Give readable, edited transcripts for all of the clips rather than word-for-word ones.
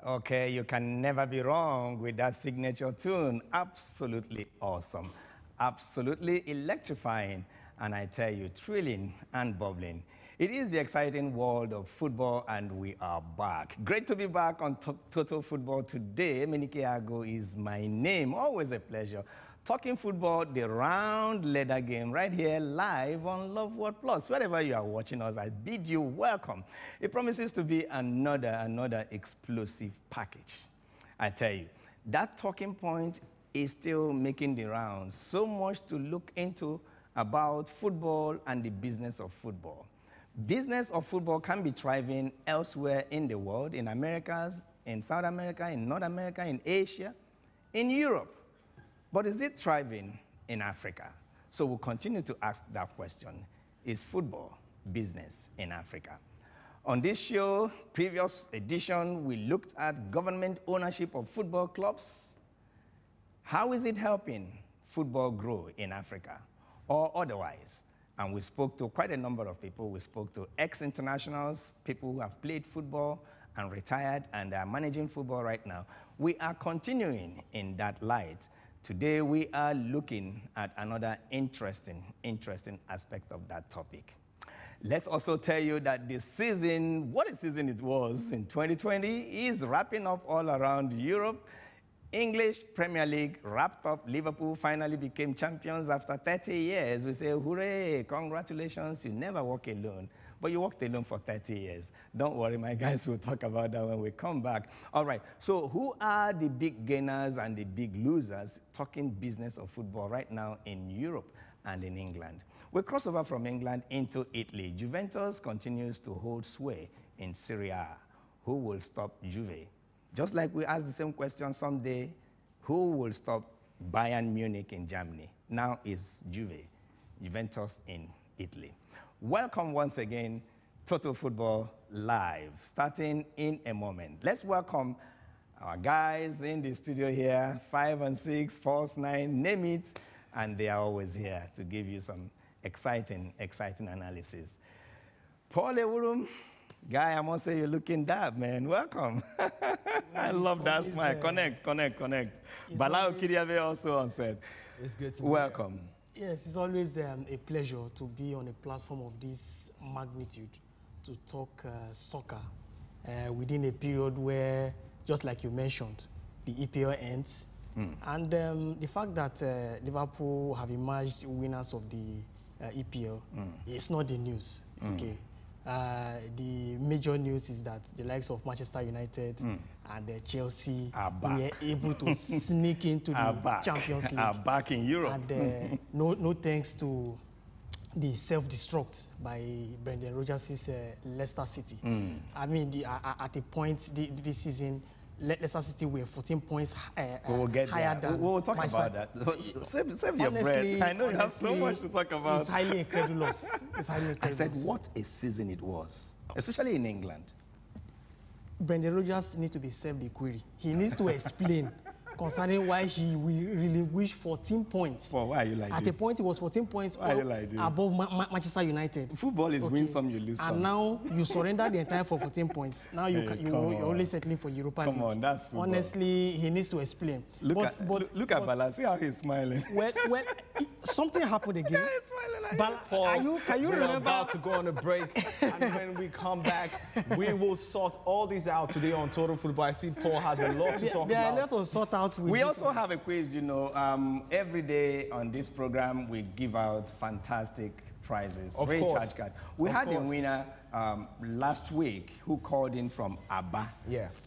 Okay, you can never be wrong with that signature tune. Absolutely awesome. Absolutely electrifying. And I tell you, thrilling and bubbling. It is the exciting world of football, and we are back. Great to be back on Total Football today. Menike Ago is my name. Always a pleasure. Talking football, the round leather game, right here live on Love Word Plus. Wherever you are watching us, I bid you welcome. It promises to be another explosive package. I tell you, that talking point is still making the rounds. So much to look into about football and the business of football. Business of football can be thriving elsewhere in the world, in Americas, in South America, in North America, in Asia, in Europe. But is it thriving in Africa? So we'll continue to ask that question. Is football business in Africa? On this show, previous edition, we looked at government ownership of football clubs. How is it helping football grow in Africa or otherwise? And we spoke to quite a number of people. We spoke to ex-internationals, people who have played football and retired and are managing football right now. We are continuing in that light. Today, we are looking at another interesting aspect of that topic. Let's also tell you that this season, what a season it was in 2020, is wrapping up all around Europe. English Premier League wrapped up. Liverpool finally became champions after 30 years. We say, hooray, congratulations, you never walk alone. But you walked alone for 30 years. Don't worry, my guys, we'll talk about that when we come back. All right, so who are the big gainers and the big losers talking business of football right now in Europe and in England? We cross over from England into Italy. Juventus continues to hold sway in Serie A. Who will stop Juve? Just like we asked the same question someday, who will stop Bayern Munich in Germany? Now is Juventus in Italy. Welcome once again, Total Football Live, starting in a moment. Let's welcome our guys in the studio here, 5 and 6, False 9, name it, and they are always here to give you some exciting analysis. Paul Ewurum, guy, I must say you're looking dab, man. Welcome. I love that smile. Connect. Balao Kiriave also on set. It's good to be Welcome. here. Yes, it's always a pleasure to be on a platform of this magnitude to talk soccer within a period where, just like you mentioned, the EPL ends. And the fact that Liverpool have emerged winners of the EPL is not the news. Okay. The major news is that the likes of Manchester United and Chelsea were able to sneak into the Champions League. Are back in Europe. And no thanks to the self-destruct by Brendan Rodgers' Leicester City. I mean, at a point this season, Leicester City were 14 points higher than We'll talk Manchester. about that. Save your breath. I know you have so much to talk about. It's highly incredulous. It's highly incredulous. I said, what a season it was, especially in England. Brendan Rodgers needs to be served the query. He needs to explain concerning why he will relinquish 14 points. Well, why are you like At this? a point, it was 14 points above Manchester United. Football is win some, you lose some. And now you surrender the entire for 14 points. Now you're only settling for Europa League. Come on, that's football. Honestly, he needs to explain. Look at Bala. See how he's smiling. Well, something happened again. Yeah, he's smiling like Bala, Paul, can you we're remember? about to go on a break, and when we come back, we will sort all these out today on Total Football. I see Paul has a lot to talk There are a about. lot to sort out with We this also one. have a quiz, you know. Every day on this program, we give out fantastic prizes. Of Ray course. Charge card. We Of had a course. winner last week who called in from Aba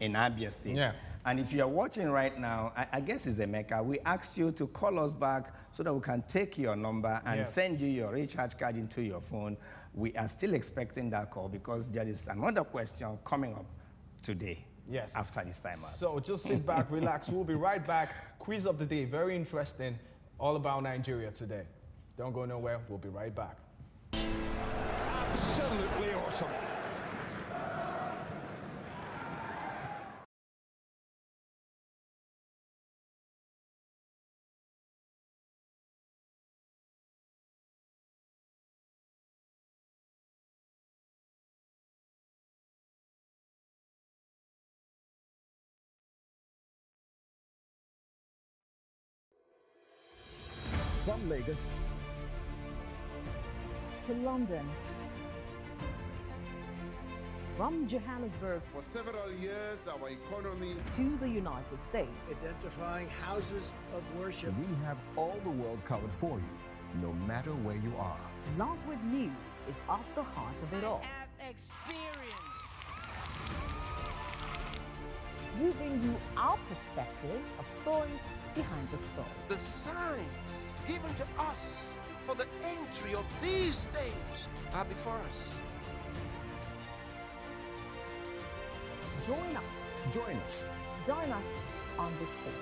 in Abia State. Yeah. And if you're watching right now, I guess it's Emeka, we asked you to call us back so that we can take your number and send you your recharge card into your phone. We are still expecting that call because there is another question coming up today. Yes. After this time out. So just sit back, relax. We'll be right back. Quiz of the day, very interesting. All about Nigeria today. Don't go nowhere. We'll be right back. Absolutely awesome. From Lagos to London, from Johannesburg For several years, our economy to the United States. identifying houses of worship. We have all the world covered for you, no matter where you are. Love with News is at the heart of it all. We bring you our perspectives of stories behind the story. The signs given to us for the entry of these things are before us. Join us. Join us. Join us on this station.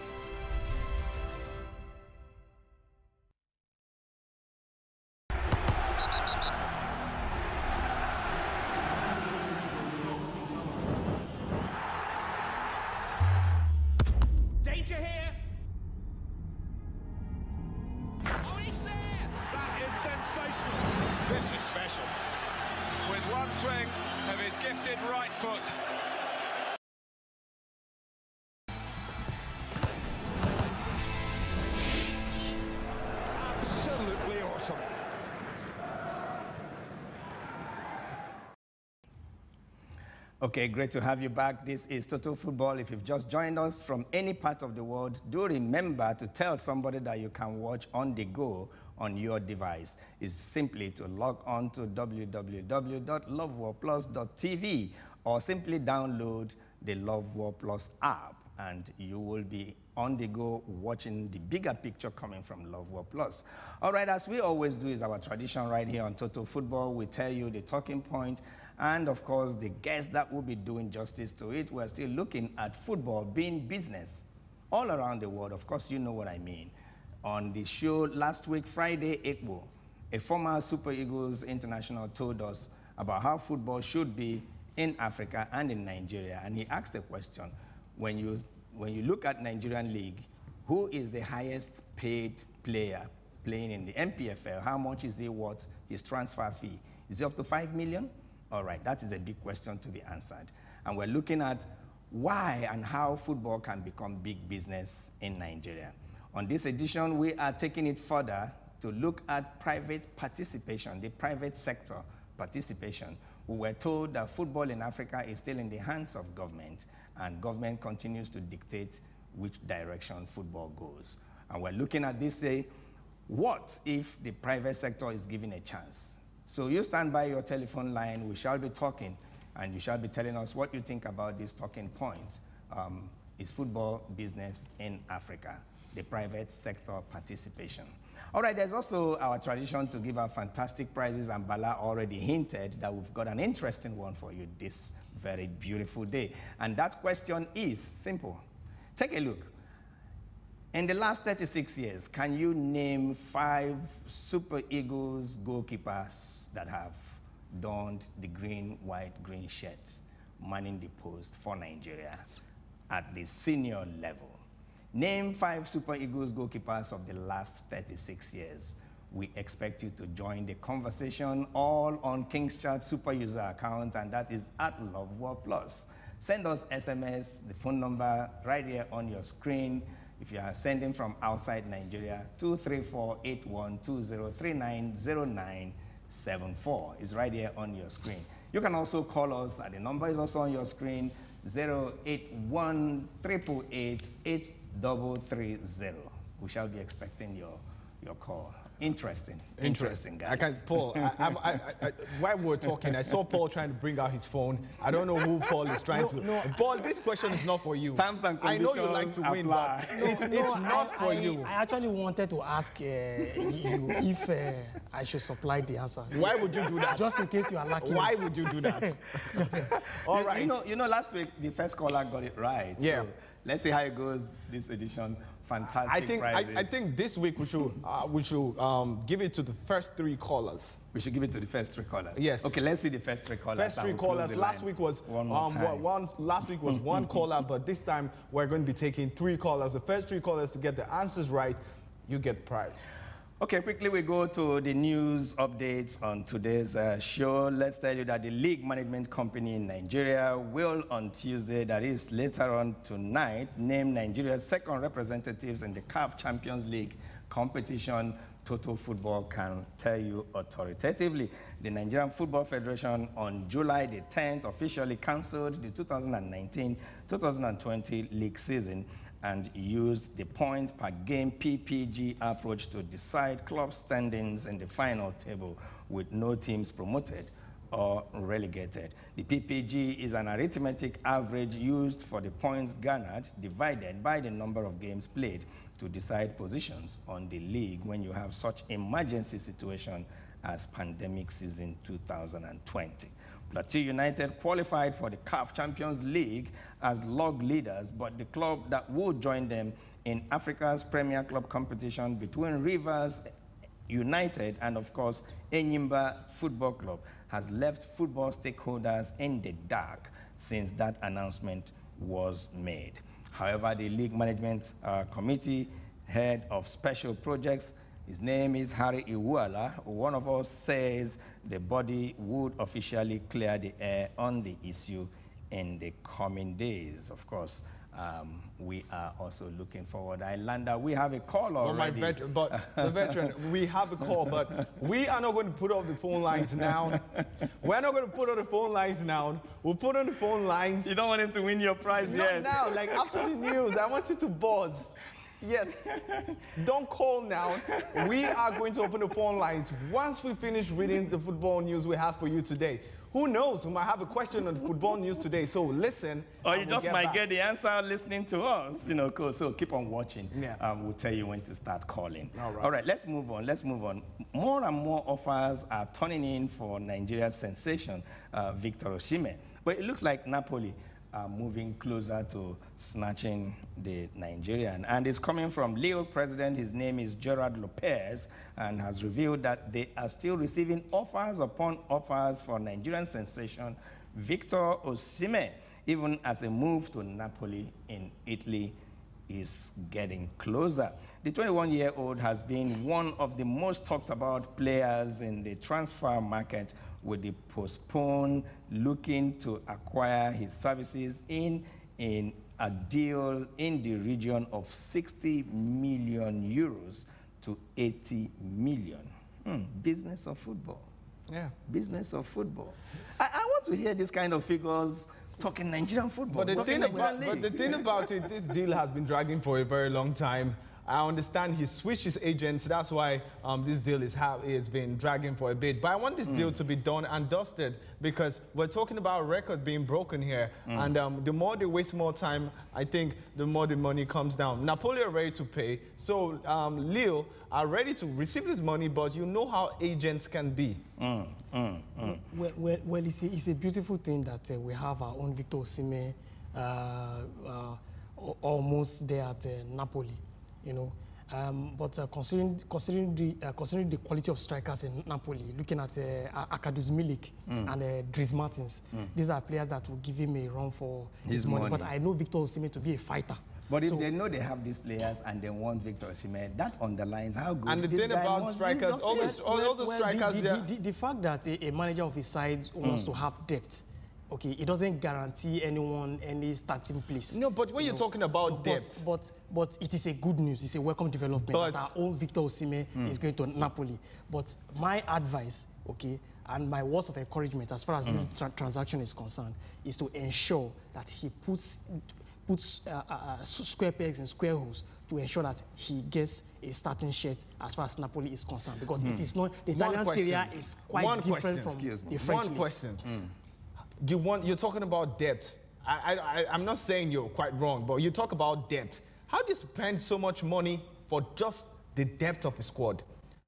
Danger here! Oh, he's there! That is sensational. This is special. With one swing of his gifted right foot. Absolutely awesome. Okay, great to have you back. This is Total Football. If you've just joined us from any part of the world, do remember to tell somebody that you can watch on the go on your device. It's simply to log on to www.lovewarplus.tv or simply download the Love War Plus app, and you will be on the go watching the bigger picture coming from Love War Plus. All right, as we always do, is our tradition right here on Total Football. We tell you the talking point and, of course, the guest that will be doing justice to it. We're still looking at football being business all around the world. Of course, you know what I mean. On the show last week, Friday, Ekbo, a former Super Eagles international, told us about how football should be in Africa and in Nigeria. And he asked a question: when you look at Nigerian league, who is the highest paid player playing in the MPFL? How much is he worth, his transfer fee? Is it up to 5 million? All right, that is a big question to be answered. And we're looking at why and how football can become big business in Nigeria. On this edition, we are taking it further to look at private participation, the private sector participation. We were told that football in Africa is still in the hands of government, and government continues to dictate which direction football goes. And we're looking at this, say, what if the private sector is given a chance? So you stand by your telephone line, we shall be talking, and you shall be telling us what you think about this talking point. Is football business in Africa, the private sector participation? All right, there's also our tradition to give out fantastic prizes, and Bala already hinted that we've got an interesting one for you this very beautiful day. And that question is simple. Take a look. In the last 36 years, can you name 5 Super Eagles goalkeepers that have donned the green, white, green shirts, manning the post for Nigeria at the senior level? Name 5 Super Eagles goalkeepers of the last 36 years. We expect you to join the conversation all on King's Chat Super User account, and that is at Love War Plus. Send us SMS, the phone number right here on your screen. If you are sending from outside Nigeria, 234-8120390974 is right here on your screen. You can also call us, and the number is also on your screen, 081-888-8330. We shall be expecting your call. Interesting guys. I can't, Paul, while we're talking, I saw Paul trying to bring out his phone. I don't know who Paul is trying to. No. Paul, this question is not for you. Terms and conditions I know you like to win, but it's not for you. I actually wanted to ask you if I should supply the answer. Why would you do that? Just in case you are lucky. Why would you do that? All right. You know, last week, the first caller got it right. Yeah. So let's see how it goes this edition. Fantastic prizes. I think this week we should give it to the first 3 callers. We should give it to the first 3 callers. Yes. Okay, let's see the first 3 callers. First 3 callers. Last week was last week was 1 caller, but this time we're going to be taking 3 callers. The first 3 callers to get the answers right, you get the prize. Okay, quickly we go to the news updates on today's show. Let's tell you that the league management company in Nigeria will on Tuesday, that is later on tonight, name Nigeria's second representatives in the CAF Champions League competition. Total Football can tell you authoritatively. The Nigerian Football Federation on July the 10th officially cancelled the 2019-2020 league season and used the point per game PPG approach to decide club standings in the final table with no teams promoted or relegated. The PPG is an arithmetic average used for the points garnered divided by the number of games played to decide positions on the league when you have such emergency situation as pandemic season 2020. Plateau United qualified for the CAF Champions League as log leaders, but the club that would join them in Africa's Premier Club competition between Rivers United and, of course, Enyimba Football Club has left football stakeholders in the dark since that announcement was made. However, the league management committee head of special projects, his name is Harry Iwuala. One of us says the body would officially clear the air on the issue in the coming days. Of course, we are also looking forward. Islander, we have a call already. The veteran, we have a call, but we are not going to put up the phone lines now. We're not going to put on the phone lines now. We'll put on the phone lines. You don't want him to win your prize yet. Not now, like after the news. I want you to buzz. Yes, don't call now. We are going to open the phone lines once we finish reading the football news we have for you today. Who knows? We might have a question on the football news today, so listen. Or you just might get the answer listening to us, you know, cool. So keep on watching. Yeah. We'll tell you when to start calling. All right, let's move on. More and more offers are turning in for Nigeria's sensation, Victor Osimhen. But it looks like Napoli are moving closer to snatching the Nigerian. And it's coming from Lille president. His name is Gerard Lopez, and has revealed that they are still receiving offers upon offers for Nigerian sensation Victor Osimhen, even as a move to Napoli in Italy is getting closer. The 21-year-old has been one of the most talked about players in the transfer market, with the postpone looking to acquire his services in a deal in the region of 60 million euros to 80 million. Business of football. Yeah. Business of football. I want to hear this kind of figures talking Nigerian football. But the thing about it, this deal has been dragging for a very long time. I understand he switched his agents. That's why this deal is been dragging for a bit. But I want this deal to be done and dusted, because we're talking about record being broken here. And the more they waste more time, I think the more the money comes down. Napoli are ready to pay. So Lille are ready to receive this money, but you know how agents can be. Well, it's a beautiful thing that we have our own Victor Osimhen almost there at Napoli. You know, but considering the quality of strikers in Napoli, looking at Akadus Milik and Dries Martins, these are players that will give him a run for his money. But I know Victor Osimhen to be a fighter. But if they know they have these players and they want Victor Osimhen, that underlines how good. And the thing about strikers, all the strikers, the fact that a manager of his side wants to have depth. Okay, it doesn't guarantee anyone any starting place. No, but when you're talking about depth. But it is a good news. It's a welcome development. But our own Victor Osimhen is going to Napoli. But my advice, okay, and my words of encouragement as far as this transaction is concerned, is to ensure that he puts square pegs in square holes to ensure that he gets a starting shirt as far as Napoli is concerned. Because it is not, the Italian Serie A is quite different from the French league. Question. You're talking about depth. I'm not saying you're quite wrong, but you talk about depth. How do you spend so much money for just the depth of a squad?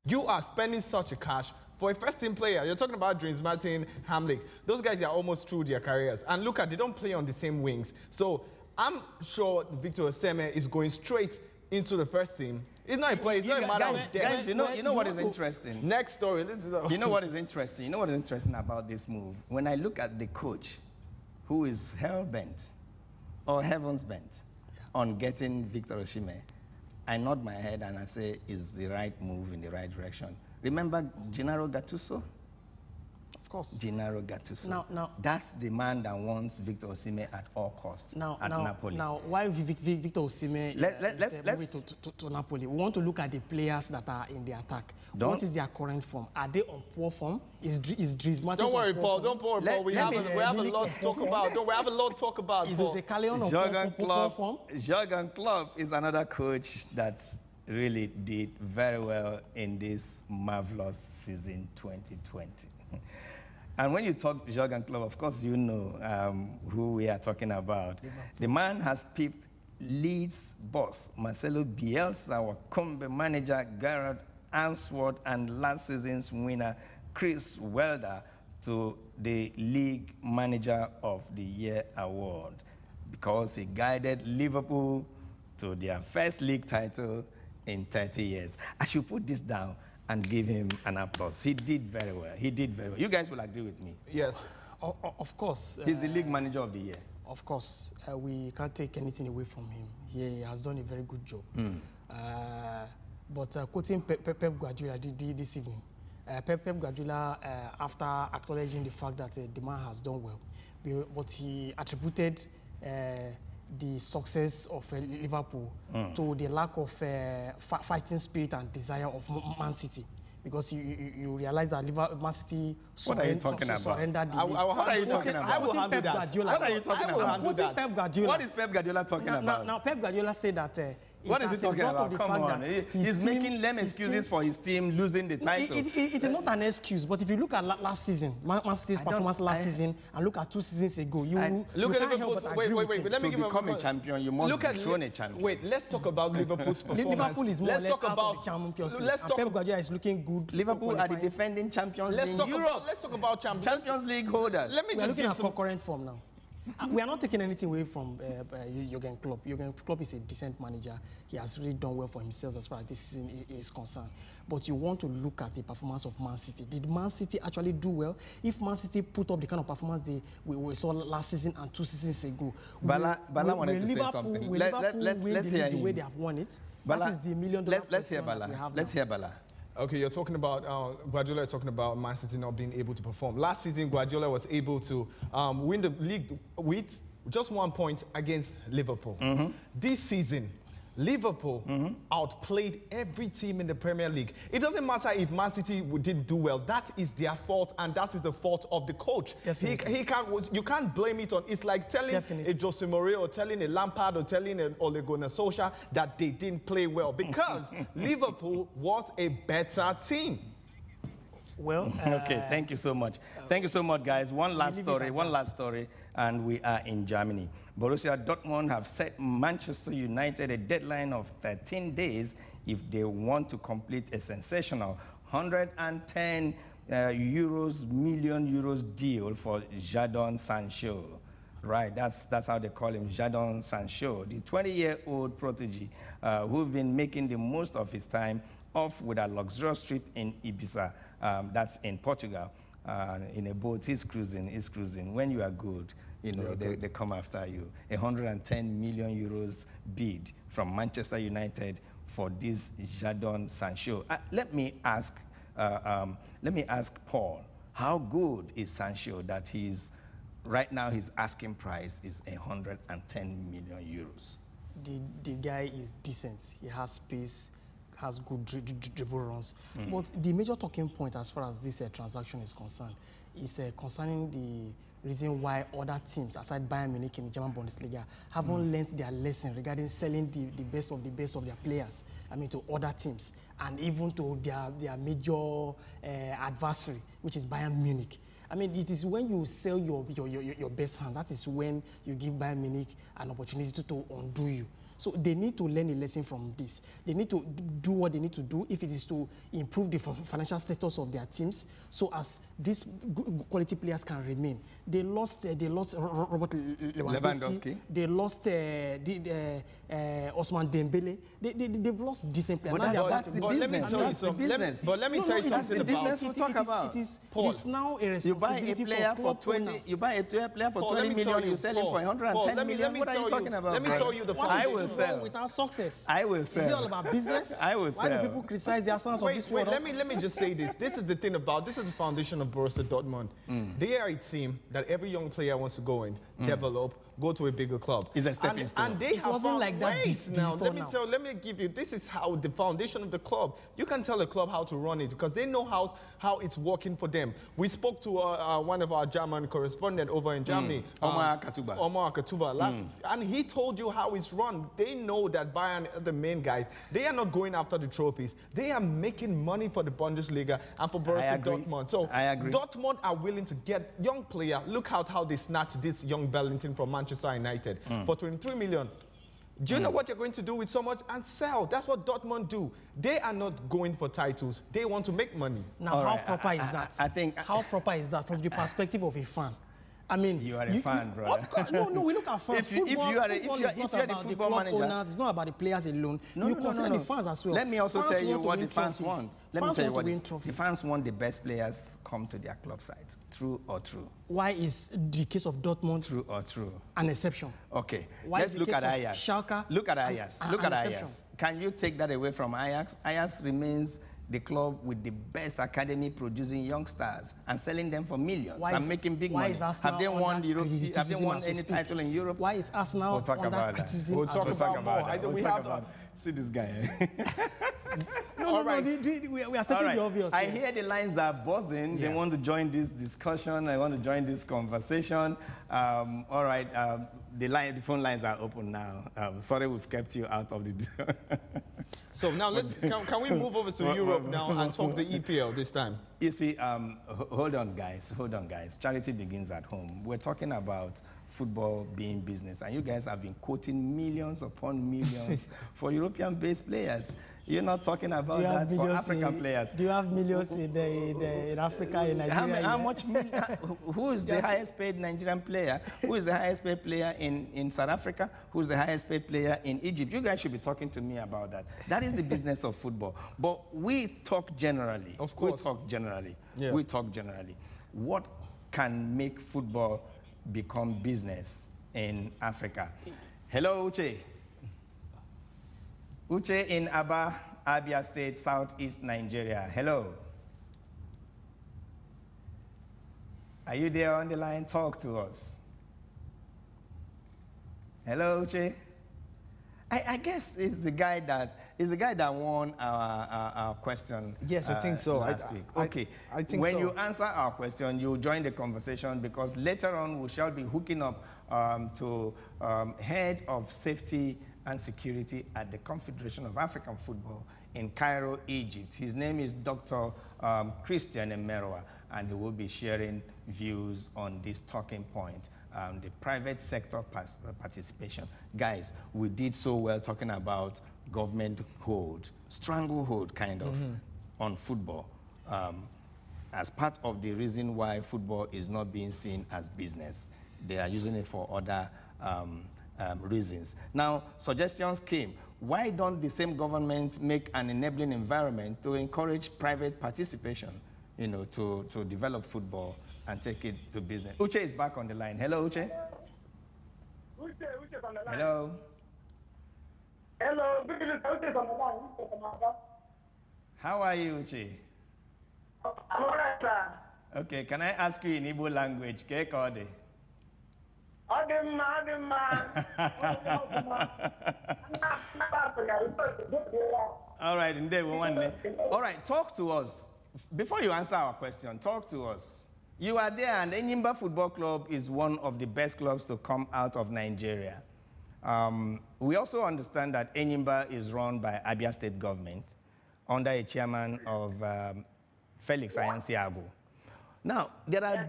You are spending such a cash for a first-team player. You're talking about Dries Martin, Hamlik. Those guys are almost through their careers. And look at, they don't play on the same wings. So I'm sure Victor Osimhen is going straight into the first team. It's not a play. It's not a matter of depth. Guys, you know what is interesting? Next story. You know what is interesting? You know what is interesting about this move? When I look at the coach, who is hell-bent or heavens-bent on getting Victor Osimhen, I nod my head and I say, it's the right move in the right direction. Remember Gennaro Gattuso? Of course. Gennaro Gattuso. Now, that's the man that wants Victor Osimhen at all costs at Napoli. Now, why Victor Osimhen is moving to Napoli? We want to look at the players that are in the attack. What is their current form? Are they on poor form? Is Dries Mertens Don't worry, Paul. Form? Don't worry, Paul. We have a lot to talk about. We have a lot to talk about. Is Jose Callejon on poor form? Jurgen Klopp is another coach that's really did very well in this marvelous season 2020. And when you talk Jurgen Klopp, of course, you know who we are talking about. The man has pipped Leeds boss Marcelo Bielsa, our Combe manager Gareth Ainsworth, and last season's winner Chris Wilder to the League Manager of the Year award because he guided Liverpool to their first league title in 30 years. I should put this down and give him an applause. He did very well. He did very well. You guys will agree with me. Yes. Of course. He's the League Manager of the Year. Of course. We can't take anything away from him. He has done a very good job. But quoting Pep Guardiola this evening, Pep Guardiola, after acknowledging the fact that the man has done well, but he attributed the success of Liverpool to the lack of fighting spirit and desire of Man City. Because you realize that Man City surrendered the league. What are you talking about? I will handle that. What are you talking about? Pep Guardiola. What is Pep Guardiola talking about? Now, Pep Guardiola said that... what is he talking about? Come on. He's making lame excuses for his team losing the title. It is not an excuse, but if you look at last season, Man City's performance last season, and look at 2 seasons ago, look at Liverpool's... Wait, let me give become a champion, you must dethrone a champion. Wait, let's talk about Liverpool's performance. Liverpool is more or less out of the Champions League. And Pep Guardiola is looking good. Liverpool are the defending champions in Europe. Let's talk about Champions League holders. We are looking at concurrent form now. We are not taking anything away from Jurgen Klopp. Jurgen Klopp is a decent manager. He has really done well for himself as far as this season is concerned. But you want to look at the performance of Man City. Did Man City actually do well? If Man City put up the kind of performance we saw last season and 2 seasons ago, Bala wanted to say something. Let's hear him. The way they have won it. Bala, that is the million-dollar let's hear Bala. Let's hear Bala. Okay, you're talking about, Guardiola is talking about Man City not being able to perform. Last season, Guardiola was able to win the league with just 1 point against Liverpool. This season, Liverpool outplayed every team in the Premier League. It doesn't matter if Man City didn't do well. That is their fault, and that is the fault of the coach. You can't blame it on. It's like telling a Jose Mourinho or telling a Lampard or telling a Ole Gunnar Solskjaer that they didn't play well because Liverpool was a better team. Well, okay, thank you so much. Thank you so much, guys. One last story, and we are in Germany. Borussia Dortmund have set Manchester United a deadline of 13 days if they want to complete a sensational 110 million euros deal for Jadon Sancho. Right, that's how they call him, Jadon Sancho, the 20-year-old prodigy who's been making the most of his time off with a luxurious trip in Ibiza. That's in Portugal. In a boat, he's cruising. When you are good, you know, they come after you. 110 million euros bid from Manchester United for this Jadon Sancho. Let me ask Paul, how good is Sancho that right now his asking price is 110 million euros? The guy is decent. He has space, has good dribble runs. But the major talking point as far as this transaction is concerned is concerning the reason why other teams, aside Bayern Munich in the German Bundesliga, haven't learned their lesson regarding selling the best of their players, to other teams, and even to their major adversary, which is Bayern Munich. It is when you sell your best hands, that is when you give Bayern Munich an opportunity to undo you. So they need to learn a lesson from this. They need to do what they need to do if it is to improve the financial status of their teams, so as these quality players can remain. They lost Robert Lewandowski. They lost Ousmane Dembele. They've lost decent players. That's the business. But let me tell you something about the business we talk about. It is now a responsibility for 20. You buy a player for 20 million. You sell him for 110 million. What are you talking about? Let me tell you the I will sell. Without success. I will sell. Is it all about business? I will Why sell. do people criticize the Arsenal of this world? Let me just say this. This is the thing about, this is the foundation of Borussia Dortmund. They are a team that every young player wants to go in, develop, go to a bigger club. It's a stepping stone. And they have found like that ways now. before Let me give you, this is how the foundation of the club. You can tell a club how to run it because they know how it's working for them. We spoke to one of our German correspondent over in Germany, Omar Katuba, and he told you how it's run. They know that Bayern are the main guys. They are not going after the trophies. They are making money for the Bundesliga and for Borussia Dortmund. So I agree. Dortmund are willing to get young player. Look at how they snatched this young Bellingham from Manchester United for 23 million. Do you know what you're going to do with so much? And sell. That's what Dortmund do. They are not going for titles. They want to make money. Now, how proper is that? I think... How proper is that from the perspective of a fan? I mean, you are a fan, brother. Of course, no, we look at fans. If you are the football manager, owners, it's not about the players alone. You consider the fans as well. Let me also tell you what the fans want. Let me tell you what the fans want: the best players come to their club sites. True or true? Why is the case of Dortmund true or true? An exception. Okay, why let's look at Ajax. Schalke look at Ajax. Look at Ajax. Can you take that away from Ajax? Ajax remains the club with the best academy producing young stars and selling them for millions and making big money. Have they won any title in Europe? Why is Arsenal we'll talk about that. We'll talk about that. See this guy. No, we are stating the obvious. I hear the lines are buzzing. Yeah. They want to join this discussion. I want to join this conversation. All right, the phone lines are open now. Sorry we've kept you out of the... So now can we move over to Europe now and talk the EPL this time? You see, hold on guys. Charity begins at home. We're talking about football being business, and you guys have been quoting millions upon millions for European-based players. You're not talking about that for African players. Do you have millions in Africa, in Nigeria? How much? Who is the highest paid Nigerian player? Who is the highest paid player in South Africa? Who is the highest paid player in Egypt? You guys should be talking to me about that. That is the business of football. But we talk generally. Of course. We talk generally. Yeah. We talk generally. What can make football become business in Africa? Hello, Uche. Uche in Abia State, Southeast Nigeria. Hello. Are you there on the line? Talk to us. Hello, Uche. I guess it's the guy that won our question. Yes, I think so. Last week. Okay. I think when so. you answer our question, you'll join the conversation because later on we shall be hooking up to head of safety and security at the Confederation of African Football in Cairo, Egypt. His name is Dr. Christian Emeroa, and he will be sharing views on this talking point. The private sector participation. Guys, we did so well talking about government hold, stranglehold kind of, on football, as part of the reason why football is not being seen as business. They are using it for other reasons. Now, suggestions came. Why don't the same government make an enabling environment to encourage private participation, to develop football and take it to business? Uche is back on the line. Hello, Uche. Uche on the line. Hello. Hello, Uche on the line. How are you, Uche? I'm all right, sir. Okay, can I ask you in Igbo language? Kekode. All right, all right, talk to us. Before you answer our question, talk to us. You are there, and Enyimba Football Club is one of the best clubs to come out of Nigeria. We also understand that Enyimba is run by Abia State government under a chairman of Felix Ayansiago. Now, there are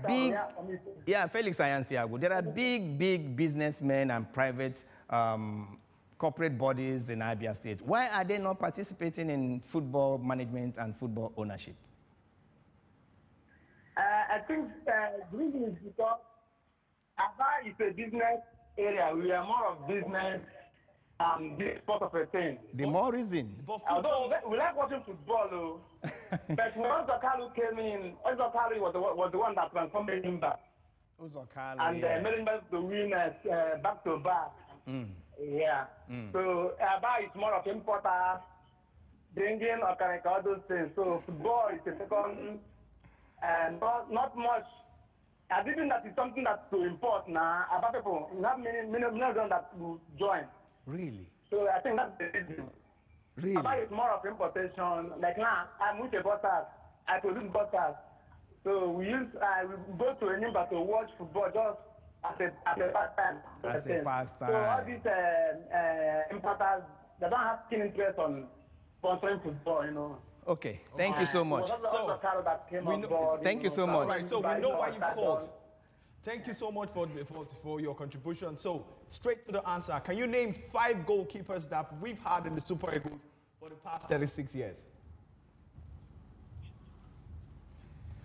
Felix Ayansiago. There are big businessmen and private corporate bodies in Abia State. Why are they not participating in football management and football ownership? I think the reason is because Aba is a business area. We are more of business this sort of a thing. The more reason. Although we like watching football, though. But when Ozakalu came in, Ozakalu was the one that transformed Enyimba. Ozakalu, and made Enyimba to win back to back. Yeah. So Aba is more of importer, bringing all those things. So football is the second, and not much. I think that is something that's to import now. Aba people, we have many of them that will join. Really? So I think that's the reason. Really? Aba is more of importation. Like now, I'm with a butter. I produce butter. So we go to Enimba to watch football just as a pastime. As a pastime. So all these importers, they don't have keen interest on sponsoring football, you know. Okay, thank you so much. Thank you so much. Right, so we know why you've called. Thank you so much for your contribution. So straight to the answer. Can you name 5 goalkeepers that we've had in the Super Eagles for the past 36 years?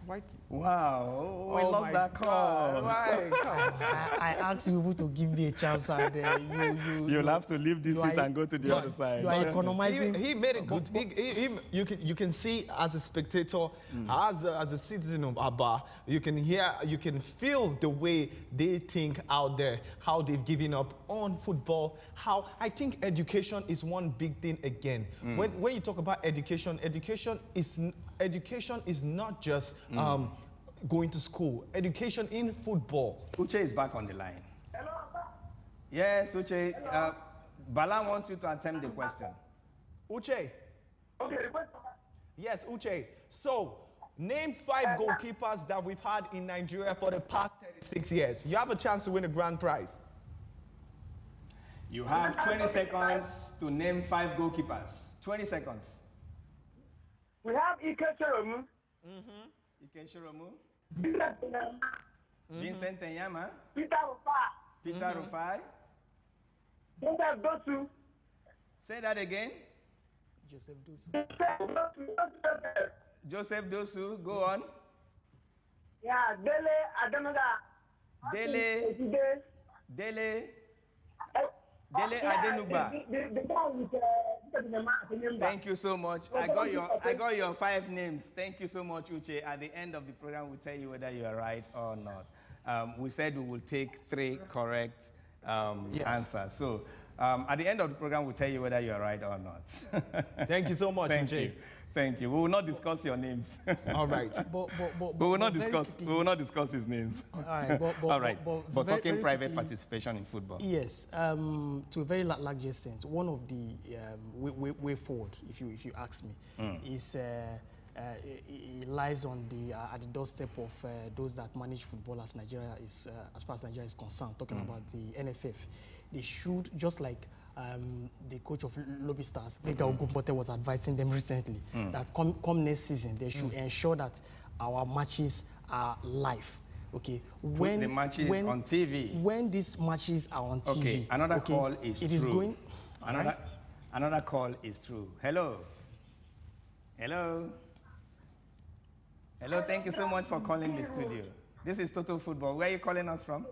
Right. Wow, we lost that call. Right. I asked you to give me a chance, and you'll have to leave this seat and go to the other side. You are economizing. He made it good. You can see as a spectator, as a citizen of Aba, you can hear, you can feel the way they think out there, how they've given up on football. How I think education is one big thing again. When you talk about education is not just going to school. Education in football. Uche is back on the line. Hello. Yes, Uche. Bala wants you to attempt the question. Uche. Okay. Yes, Uche. So, name 5 goalkeepers that we've had in Nigeria for the past 36 years. You have a chance to win a grand prize. You have 20 seconds to name 5 goalkeepers. 20 seconds. We have Ike Cheromu. Ike Cheromu. Vincent Enyama. Peter Rufai. Peter Rufai. Joseph Dosu. Say that again. Joseph Dosu. Joseph Dosu. Go on. Yeah, Dele Adenuga. Dele Adenuga. Thank you so much. I got your 5 names. Thank you so much, Uche. At the end of the program, we'll tell you whether you are right or not. We said we will take 3 correct answers. So at the end of the program, we'll tell you whether you are right or not. Thank you so much, Uche. Thank you. We will not discuss your names. All right. We will not discuss his names. All right. All right. But talking private participation in football. Yes. To a very large extent, one of the way forward, if you ask me, is it lies on at the doorstep of those that manage football as Nigeria is, as far as Nigeria is concerned. Talking about the NFF, they should, just like the coach of Lobby Stars, Mega Ogumbote, was advising them recently that come next season, they should ensure that our matches are live. Okay. When the matches on TV. When these matches are on TV. Okay. Another call is true. It is going. Another call is true. Hello. Hello. Hello. Thank you so much for calling the studio. This is Total Football. Where are you calling us from?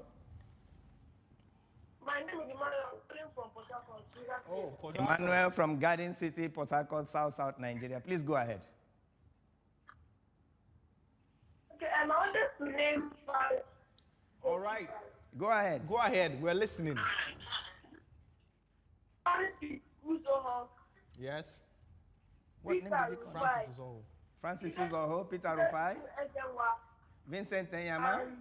My name is Emmanuel. I'm calling from Port Harcourt. Emmanuel from Garden City, Port Harcourt, South Nigeria. Please go ahead. Okay, I wanted to name 5. All right. Go ahead. Go ahead. We're listening. Yes. What name did you call? Francis Uzoho. Francis Uzoho, Peter Rufai, Vincent Enyama, and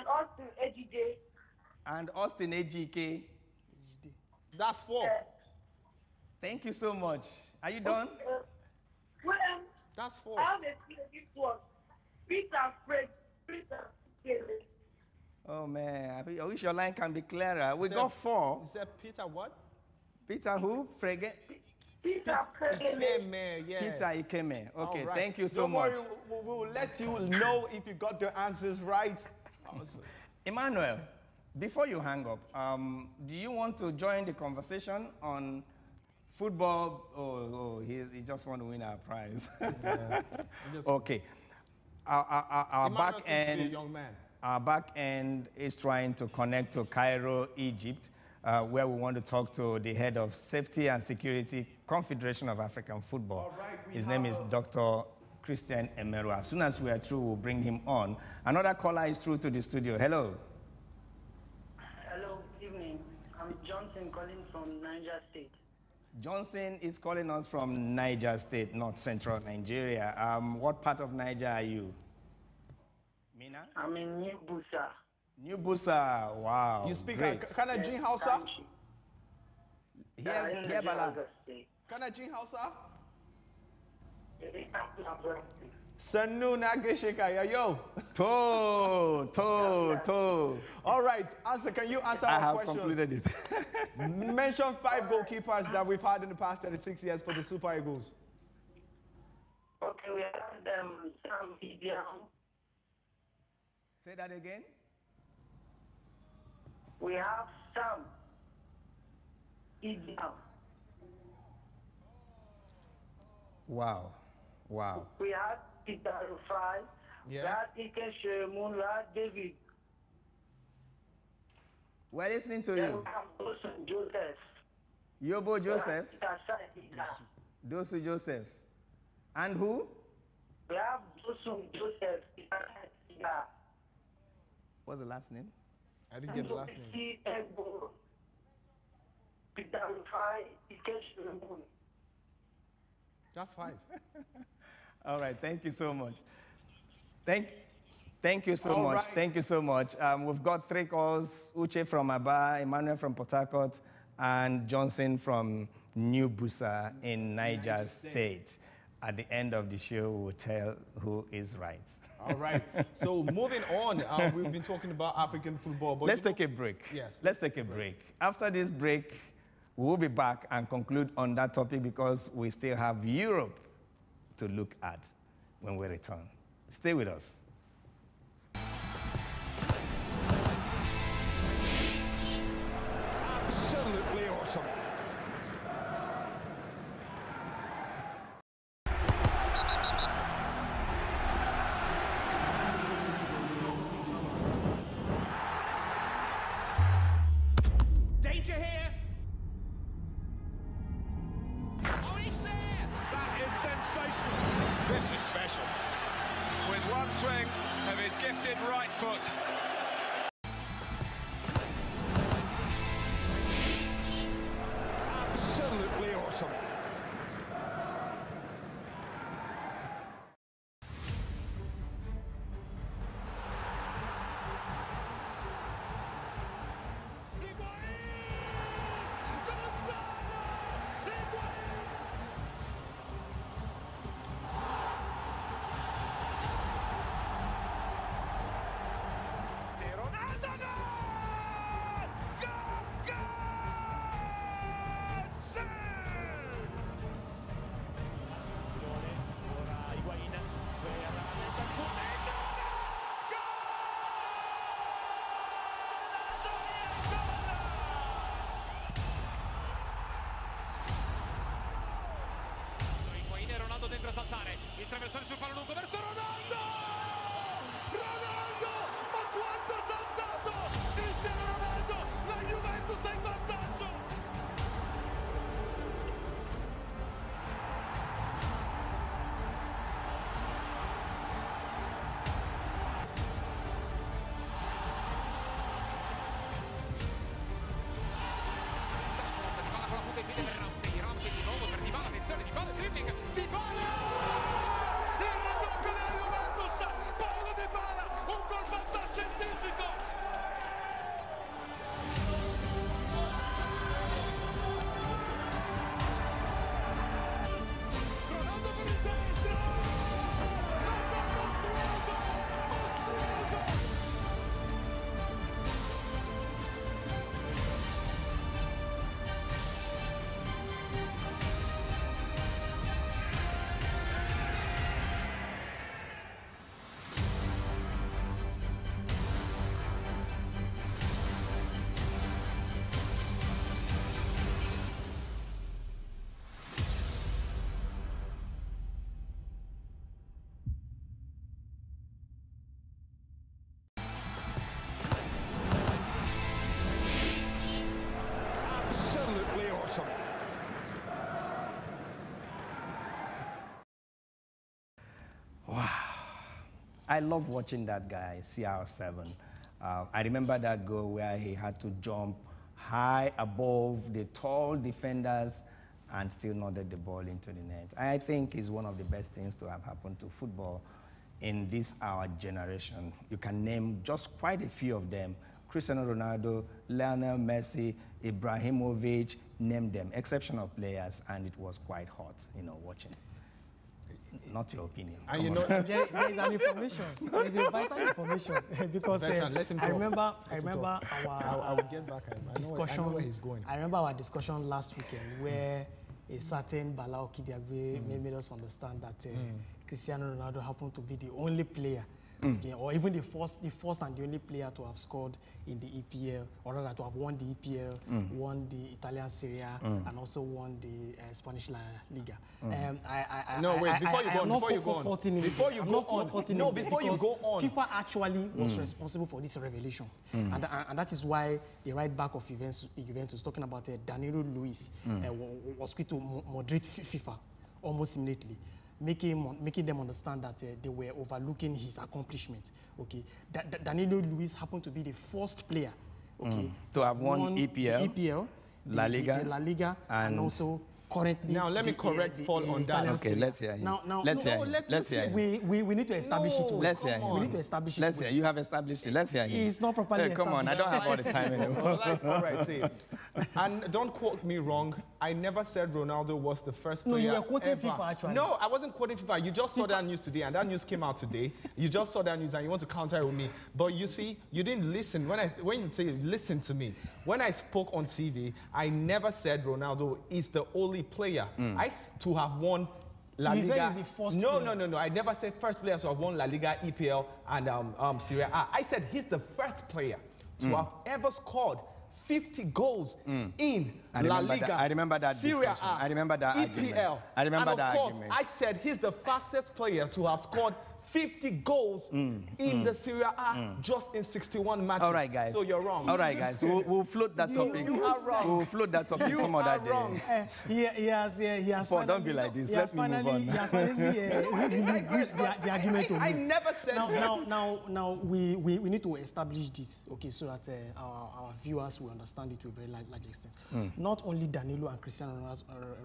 Austin Ejide. And Austin Ejike. That's 4. Thank you so much. Are you done? That's 4. I have a one. Peter Fred. Peter. Oh man, I wish your line can be clearer. We got 4. You said Peter what? Peter who? Frege? Peter Ikeme, yeah. Peter Ikeme. Okay, right. Thank you so Don't much. worry, we will let you know if you got the answers right. Emmanuel, before you hang up, do you want to join the conversation on football? He just want to win our prize. Yeah. Okay. Our back end, young man. Our back end is trying to connect to Cairo, Egypt, where we want to talk to the head of Safety and Security Confederation of African Football. Right, his name is Dr. Christian Emeru. As soon as we are through, we'll bring him on. Another caller is through to the studio. Hello. Hello, good evening. Johnson calling from Niger State. Johnson is calling us from Niger State, North Central Nigeria. What part of Niger are you? Mina? I'm in New Busa. New Busa, wow. You speak great. Kana Jin Hausa? Here, Bala. Kana Jin Hausa? Sannu na gaishe ka yo. To. All right, can you answer I our have question? concluded it. Mention 5 goalkeepers that we've had in the past 36 years for the Super Eagles. Okay, we have Sam Idiam. Say that again. We have Sam Idiam. Wow. We have Peter Rufai. Yeah. We have Ike Shemun. We have David. We're listening to Then you. we have Dosun Joseph. Yobo Joseph. We have Dosu Joseph. And who? We have Dosun Joseph. What's the last name? I didn't get the last name. Peter Rufai, Ike Shemun. That's 5. All right, thank you so much. Thank you so All much. right. Thank you so much. We've got 3 calls: Uche from Aba, Emmanuel from Port Harcourt, and Johnson from New Busa in Niger State. At the end of the show, we'll tell who is right. All right. So moving on, we've been talking about African football. But Let's take a break. Yes. Let's take a break. After this break, we'll be back and conclude on that topic because we still have Europe to look at when we return. Stay with us. Absolutely awesome. Danger here. Oh, he's there. That is sensational. This is special. With one swing of his gifted right foot. Absolutely awesome. Ronaldo, gol! Gol! Sì! Attenzione, ora Higuain per Bentancur e gol! Gol! La gioia, gol! Higuain e Ronaldo dentro a saltare, il traversone sul palo lungo verso Ronaldo! Ronaldo! Ma quanto ha saltato! Cristiano Ronaldo! La Juventus è in vantaggio! Di Bala con la punta di piede per Ramsey, Ramsey di nuovo per Di Bala, attenzione Di Bala, dribbling, Di Bala! Il raddoppio della Juventus, Paulo Di Bala, un gol fantascientifico! Ronaldo per il destro! Mostruoso! Mostruoso! Absolutely awesome. I love watching that guy, CR7. I remember that goal where he had to jump high above the tall defenders and still nodded the ball into the net. I think is one of the best things to have happened to football in this our generation. You can name just quite a few of them. Cristiano Ronaldo, Lionel Messi, Ibrahimovic, name them. Exceptional players, and it was quite hot, watching. Not your opinion. And you know, there is an information. There is a vital information because I remember our discussion. I know where he's going. I remember our discussion last weekend where a certain Bala Okidiagbe made us understand that Cristiano Ronaldo happened to be the only player, or even the first and the only player to have scored in the EPL, or rather to have won the EPL, won the Italian Serie A, and also won the Spanish La Liga. Before you go on, FIFA actually was responsible for this revelation, and that is why the right back of Juventus, talking about Danilo Luis, was quick to moderate FIFA almost immediately, making them understand that they were overlooking his accomplishment. Okay, Danilo Luis happened to be the first player, to have won EPL, La Liga, the La Liga, and also currently. Now let me correct Paul on that. Okay, let's hear him. Let's hear him. We need to establish it. Let's hear him. We need to establish it. Let's hear. You have established it. Let's hear him. It's not properly established. Come on, I don't have all the time anymore. All right, see. And don't quote me wrong. I never said Ronaldo was the first player. No, you were quoting ever. FIFA actually. No, I wasn't quoting FIFA. You just saw that news today, and that news came out today. You just saw that news, and you want to counter it with me. But you see, you didn't listen. When you say listen to me, when I spoke on TV, I never said Ronaldo is the only player to have won La Liga. The first no. player. I never said first player to have won La Liga, EPL, and Serie A. I said he's the first player to have ever scored 50 goals in La Liga. I remember that Serie discussion. A, I remember that argument. EPL. I remember that course, argument. I said he's the fastest player to have scored 50 goals in the Serie A just in 61 matches. All right, guys. So you're wrong. All right, guys. We'll float that topic. You are wrong. We'll float that topic some other day. Wrong. He has Paul, don't be like this. Let's move on. He has finally reached the argument to me. I never said that. Now we need to establish this, okay, so that our viewers will understand it to a very large extent. Not only Danilo and Cristiano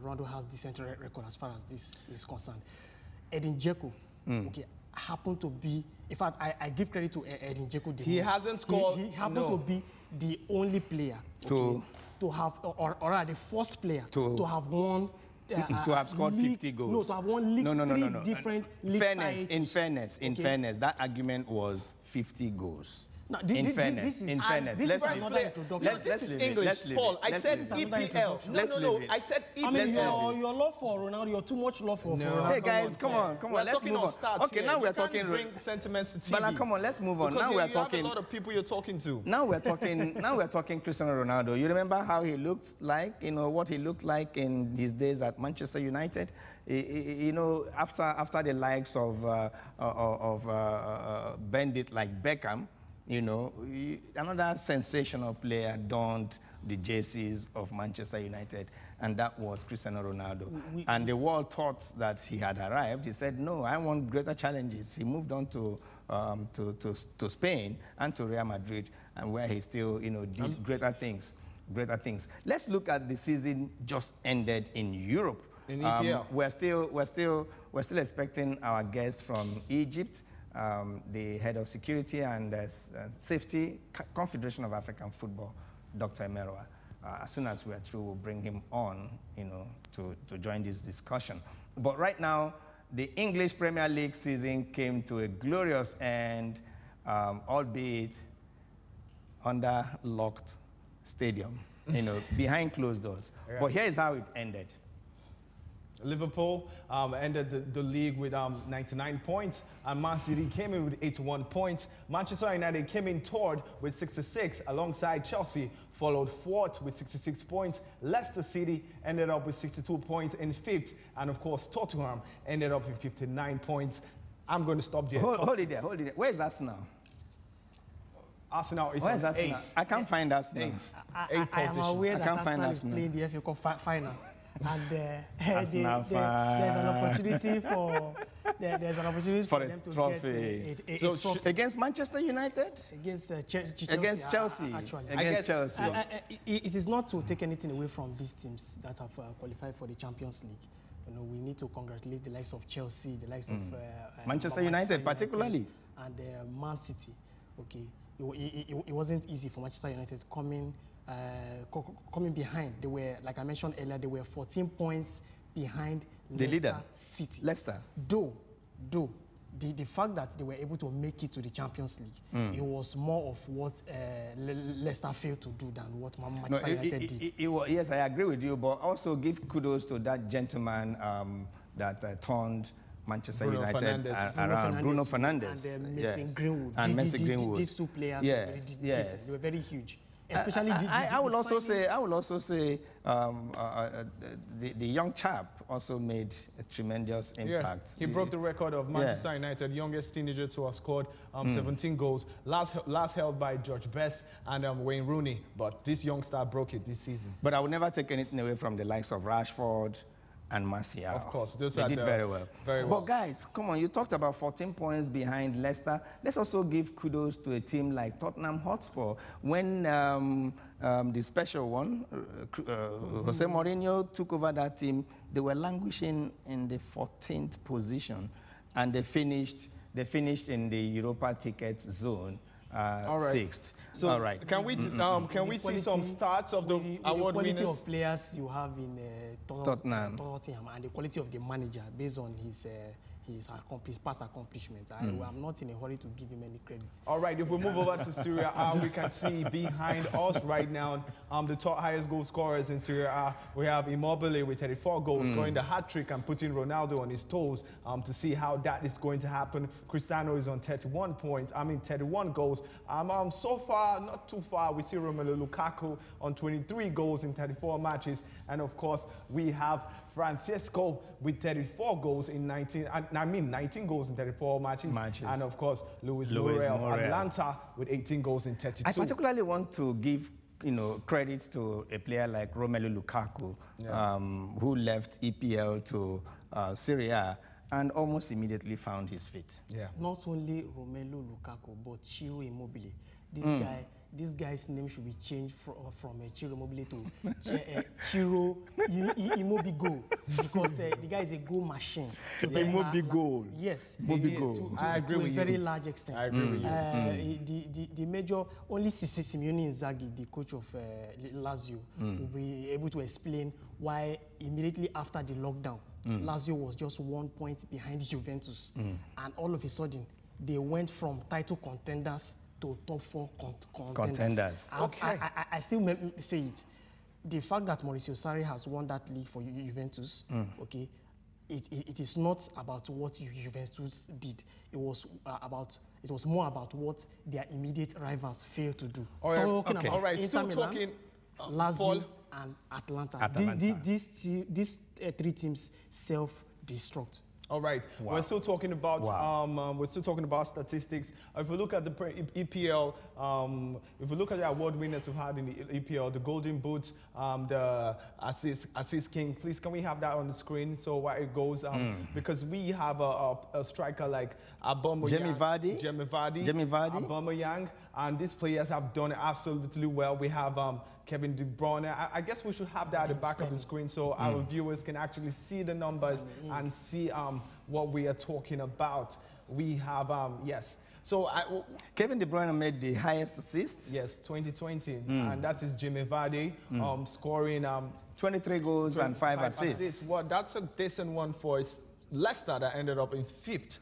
Ronaldo has decent record as far as this is concerned. Edin Dzeko, okay, happened to be, in fact, I give credit to Edin Dzeko. He hasn't scored. He happened to be the only player to have, or rather the first player to have won. To have scored 50 goals. No, to have won three different league titles. In fairness, that argument was 50 goals. Now, in fairness, this is another introduction. This is English, Paul. I said EPL. No. I said EPL. I mean, your love for Ronaldo, you're too much love for Ronaldo. Hey guys, come on, let's move on. Okay, now we're talking. Bring sentiments to TV. But come on, let's move on. Now we're talking. You have a lot of people you're talking to. Now we're talking Cristiano Ronaldo. You remember how he looked like? What he looked like in his days at Manchester United. After the likes of bandit like Beckham. Another sensational player donned the jerseys of Manchester United, and that was Cristiano Ronaldo. And the world thought that he had arrived. He said, no, I want greater challenges. He moved on to Spain and to Real Madrid, and where he still, did greater things. Let's look at the season just ended in Europe. In EPL. We're still expecting our guest from Egypt. The head of security and safety, Confederation of African Football, Dr. Emeroa. As soon as we're through, we'll bring him on, to join this discussion. But right now, the English Premier League season came to a glorious end, albeit under locked stadium, behind closed doors. Yeah. But here is how it ended. Liverpool ended the league with 99 points, and Man City came in with 81 points. Manchester United came in third with 66, alongside Chelsea, followed fourth with 66 points. Leicester City ended up with 62 points in fifth, and of course Tottenham ended up with 59 points. I'm going to stop there. Hold it there. Where is Arsenal? Arsenal is Arsenal? I can't find Arsenal. I am aware that Arsenal is playing the FA Cup final. and there's an opportunity for them to trophy. get a trophy. Against Manchester United? Against Chelsea. Against Chelsea. Actually. Against Chelsea. It is not to take anything away from these teams that have qualified for the Champions League. You know, we need to congratulate the likes of Chelsea, the likes of Manchester United, particularly, and Man City. Okay, it wasn't easy for Manchester United coming behind. They were, like I mentioned earlier, they were 14 points behind the leader, City. Leicester. Though the fact that they were able to make it to the Champions League, it was more of what Leicester failed to do than what Manchester United did. Yes, I agree with you, but also give kudos to that gentleman that turned Manchester United around, Bruno Fernandes. And Mason Greenwood. And Mason Greenwood. These two players were very decent. They were very huge. Especially I will also say the young chap also made a tremendous impact. Yes, he broke the record of Manchester United, youngest teenager to have scored 17 goals. Last held by George Best and Wayne Rooney, but this young star broke it this season. But I would never take anything away from the likes of Rashford and Martial. Of course, they did very well. But guys, come on, you talked about 14 points behind Leicester. Let's also give kudos to a team like Tottenham Hotspur. When the special one, Jose Mourinho, took over that team, they were languishing in the 14th position, and they finished in the Europa ticket zone. Sixth. So, all right. Can we see some stats of the award winners? The quality of players you have in Tottenham and the quality of the manager based on his past accomplishments. I'm not in a hurry to give him any credit. All right, if we move over to Serie A, we can see behind us right now the top highest goal scorers in Serie A. We have Immobile with 34 goals, scoring the hat-trick and putting Ronaldo on his toes to see how that is going to happen. Cristiano is on 31 goals. So far, not too far, we see Romelu Lukaku on 23 goals in 34 matches. And of course, we have Francesco with 34 goals in 19 goals in 34 matches. And of course, Luis Muriel, Atlanta with 18 goals in 32. I particularly want to give credit to a player like Romelu Lukaku, who left EPL to Serie A and almost immediately found his feet. Yeah. Not only Romelu Lukaku, but Ciro Immobile. This guy's name should be changed from Ciro Immobile to Ciro Immobile, because the guy is a goal machine. Immobile. Yes. Immobile. I agree with you. To a very large extent. I agree with you. The major, only Simeone Inzaghi, the coach of Lazio, will be able to explain why immediately after the lockdown, Lazio was just 1 point behind Juventus. And all of a sudden, they went from title contenders to top 4 contenders. Okay. I still say it. The fact that Mauricio Sarri has won that league for Juventus, okay, it is not about what Juventus did. It was more about what their immediate rivals failed to do. All right. Still talking Lazio and Atlanta. These three teams self-destruct. All right. Wow. We're still talking about statistics. If we look at the EPL, if we look at the award winners we've had in the EPL, the Golden Boot, the assist king. Please, can we have that on the screen so where it goes? Because we have a striker like Jamie Vardy, Aubameyang, and these players have done absolutely well. We have Kevin De Bruyne. I guess we should have that at the back of the screen so our viewers can actually see the numbers and see what we are talking about. We have, yes. So Kevin De Bruyne made the highest assists. Yes, 2020, and that is Jamie Vardy scoring 23 goals and 5 assists. Well, that's a decent one for Leicester that ended up in 5th.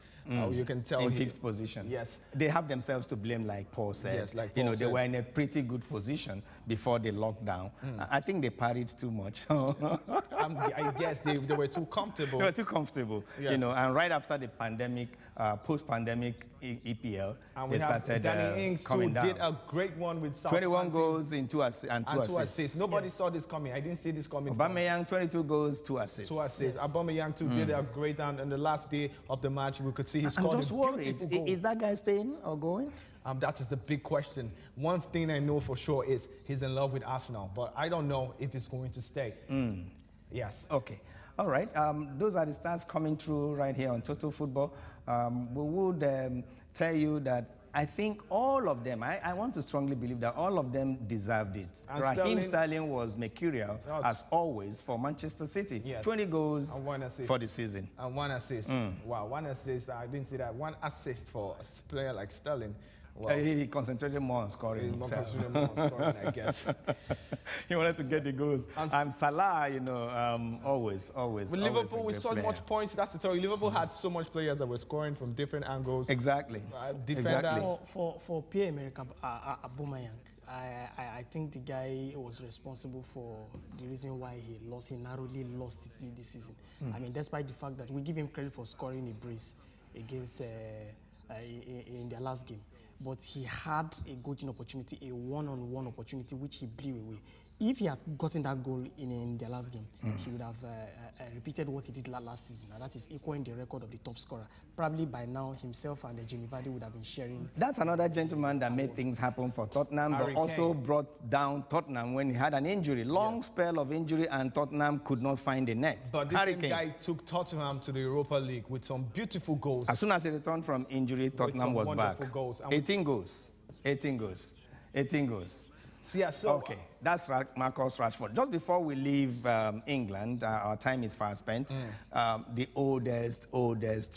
You can tell in 5th position. Yes, they have themselves to blame, like Paul said. Yes, like Paul they were in a pretty good position before the lockdown. I think they partied too much. I guess they were too comfortable. They were too comfortable, yes. And right after the pandemic, post-pandemic EPL, and they started Danny Ings coming down. Did a great one with Southampton. 21 goals in two assists. Nobody saw this coming. I didn't see this coming. Aubameyang, 22 goals, 2 assists. 2 assists. Yes. Aubameyang too did a great, and on the last day of the match, we could see he scored I'm just worried. Is that guy staying or going? That is the big question. One thing I know for sure is he's in love with Arsenal, but I don't know if he's going to stay. Yes. Okay. All right. Those are the stats coming through right here on Total Football. We would tell you that I think all of them, I want to strongly believe that all of them deserved it. And Raheem Sterling was mercurial, as always, for Manchester City. Yes. 20 goals for the season. And 1 assist. Wow, 1 assist. I didn't see that. 1 assist for a player like Sterling. Wow. He concentrated more on scoring himself. More on scoring, I guess. He wanted to get the goals. And Salah, you know, always. With Liverpool, we saw much points. That's the story. Liverpool had so much players that were scoring from different angles. Exactly. Defenders. For Pierre-Emerick Aubameyang, I think the guy was responsible for the reason why he narrowly lost this season. I mean, despite the fact that we give him credit for scoring a brace against in their last game. But he had a golden opportunity, a one-on-one opportunity, which he blew away. If he had gotten that goal in their last game, he would have repeated what he did last season, and that is equaling the record of the top scorer. Probably by now, himself and Jamie Vardy would have been sharing. That's another gentleman that made things happen for Tottenham, but also brought down Tottenham when he had an injury, long spell of injury, and Tottenham could not find a net. But this guy took Tottenham to the Europa League with some beautiful goals. As soon as he returned from injury, Tottenham was back. Goals. 18 goals. 18 goals. 18 goals. Yeah, so okay, that's Marcus Rashford. Just before we leave England, our time is fast spent. The oldest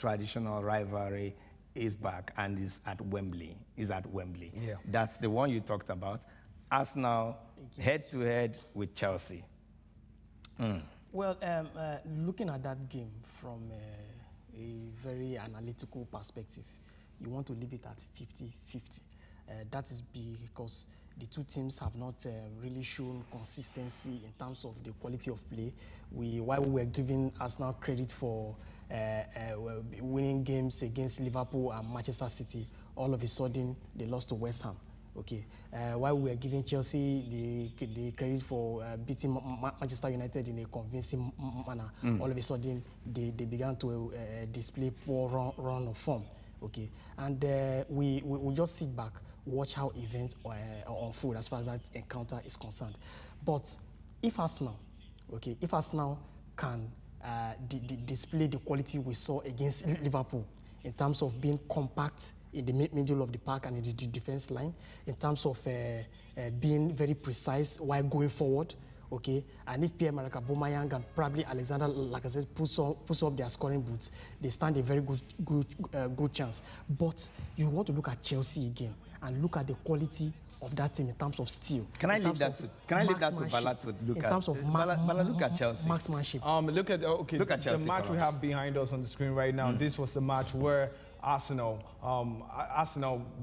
traditional rivalry is back and is at Wembley. Yeah. That's the one you talked about. Arsenal head-to-head with Chelsea. Well, looking at that game from a very analytical perspective, you want to leave it at 50-50. That is because the two teams have not really shown consistency in terms of the quality of play. While we were giving Arsenal credit for winning games against Liverpool and Manchester City, all of a sudden they lost to West Ham. Okay. While we were giving Chelsea the credit for beating Manchester United in a convincing manner, all of a sudden they began to display poor run of form. Okay, and we just sit back, watch how events unfold as far as that encounter is concerned. But if Arsenal can display the quality we saw against Liverpool in terms of being compact in the middle of the park and in the defense line, in terms of being very precise while going forward, okay, and if Pierre-Emerick Aubameyang and probably Alexander Lacazette puts up their scoring boots, they stand a very good chance. But you want to look at Chelsea again and look at the quality of that team in terms of steel. Can I leave that to Bala to look at? In terms of look at Chelsea. Marksmanship. Look at Chelsea. The match we have behind us on the screen right now. This was the match where Arsenal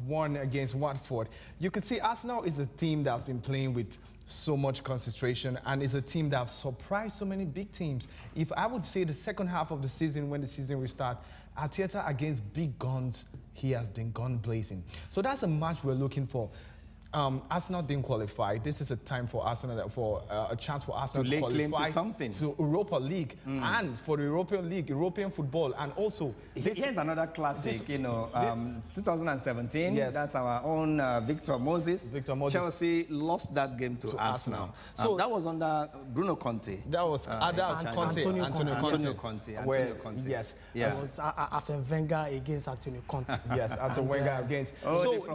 won against Watford. You can see Arsenal is a team that's been playing with so much concentration and is a team that have surprised so many big teams. If I would say the second half of the season, when the season restarts, Arteta against big guns, he has been gun blazing. So that's a match we're looking for. Arsenal didn't qualify. This is a time for Arsenal, a chance for Arsenal to qualify claim to something. To Europa League and for the European League, European football, and also here's another classic. 2017. Yes. That's our own Victor Moses. Chelsea lost that game to Arsenal. So that was under Bruno Conte. That was Antonio Conte. Yes. That was Arsene Wenger against Antonio Conte. Yes, Arsene Wenger against. So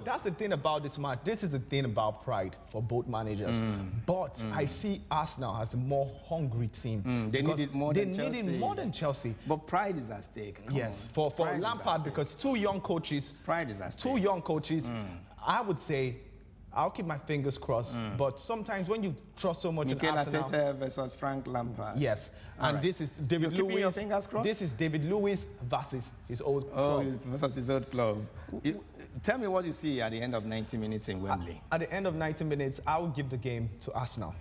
that's the thing about this match. This is the thing about pride for both managers. But I see Arsenal as the more hungry team. They need it more than Chelsea. They need it more than Chelsea. But pride is at stake. Yes, for Lampard, because two young coaches. Pride is at stake. Two young coaches. I would say, I'll keep my fingers crossed. But sometimes when you trust so much in Arsenal, Arteta versus Frank Lampard. Yes, and this is David Lewis. Your fingers crossed? This is David Lewis versus his old club. Versus his old club. Tell me what you see at the end of 90 minutes in Wembley. At the end of 90 minutes, I will give the game to Arsenal.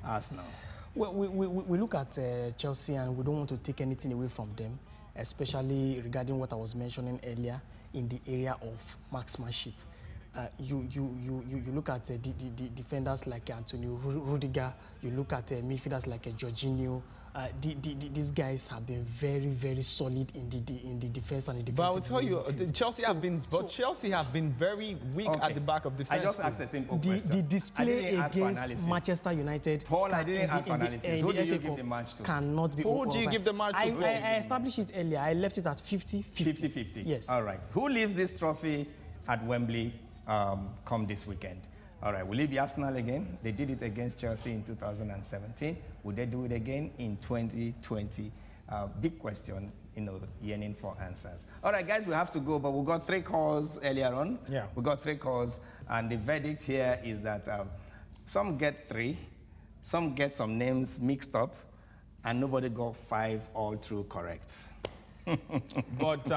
Well, we look at Chelsea and we don't want to take anything away from them, especially regarding what I was mentioning earlier in the area of marksmanship. you look at the defenders like Antonio Rudiger, you look at midfielders like Jorginho. These guys have been very, very solid in the defense and the defense. But I will tell you, Chelsea have been very weak at the back of defense. I just asked a simple question. The display against Manchester United. Paul, I didn't ask for analysis. Who do you give the match to? Cannot be. Who do you give the match to? I established it earlier. I left it at 50-50. 50-50. Yes. All right. Who leaves this trophy at Wembley come this weekend? All right. Will it be Arsenal again? They did it against Chelsea in 2017. Will they do it again in 2020? Big question, yearning for answers. All right, guys, we have to go, but we got 3 calls earlier on. Yeah. We got 3 calls, and the verdict here is that some get 3, some get some names mixed up, and nobody got 5 all through correct. But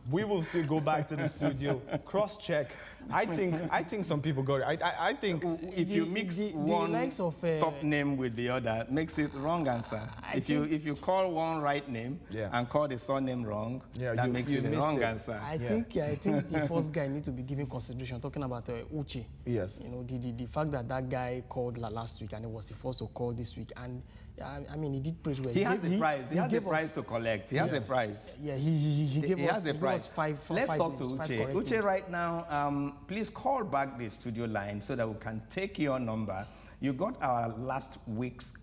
we will still go back to the studio, cross-check. I think some people got it. I think if you mix one top name with the other, makes it wrong answer. If you call one right name and call the surname wrong, that makes it a wrong answer. I think the first guy needs to be given consideration. Talking about Uche. Yes. The fact that guy called last week and it was the first to call this week, and I mean, he did pretty well. He has a prize. He has a prize to collect. He has a prize. Yeah, he gave us a prize. Let's talk to names, Uche. Uche, right now, please call back the studio line so that we can take your number. You got our last week's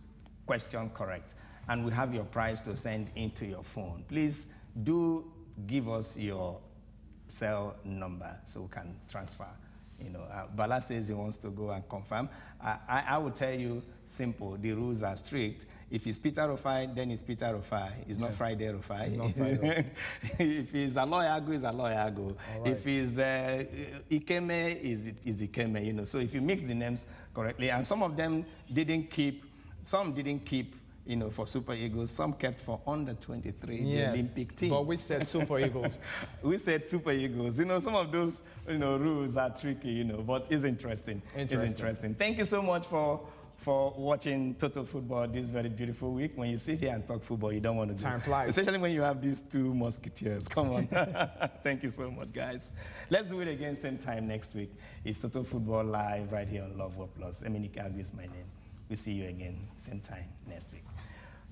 question correct, and we have your prize to send into your phone. Please do give us your cell number so we can transfer. Bala says he wants to go and confirm. I will tell you, simple, the rules are strict. If it's Peter Rufai, then it's Peter Rufai. It's not Friday Rufai. If it's Aloyago, it's Aloyago. Right. If it's Ikeme, is Ikeme. So if you mix the names correctly, and some of them didn't keep, for Super Eagles, some kept for under 23, the Olympic team. But we said Super Eagles. We said Super Eagles. Some of those, rules are tricky, but it's interesting. It's interesting. Thank you so much for watching Total Football this very beautiful week. When you sit here and talk football, you don't want to do time flies. Especially when you have these 2 musketeers. Come on. Thank you so much, guys. Let's do it again same time next week. It's Total Football Live right here on Love World Plus. Eminik Agui is my name. We'll see you again same time next week.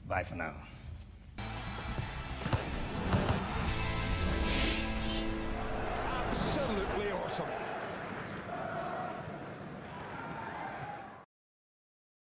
Bye for now. Absolutely awesome.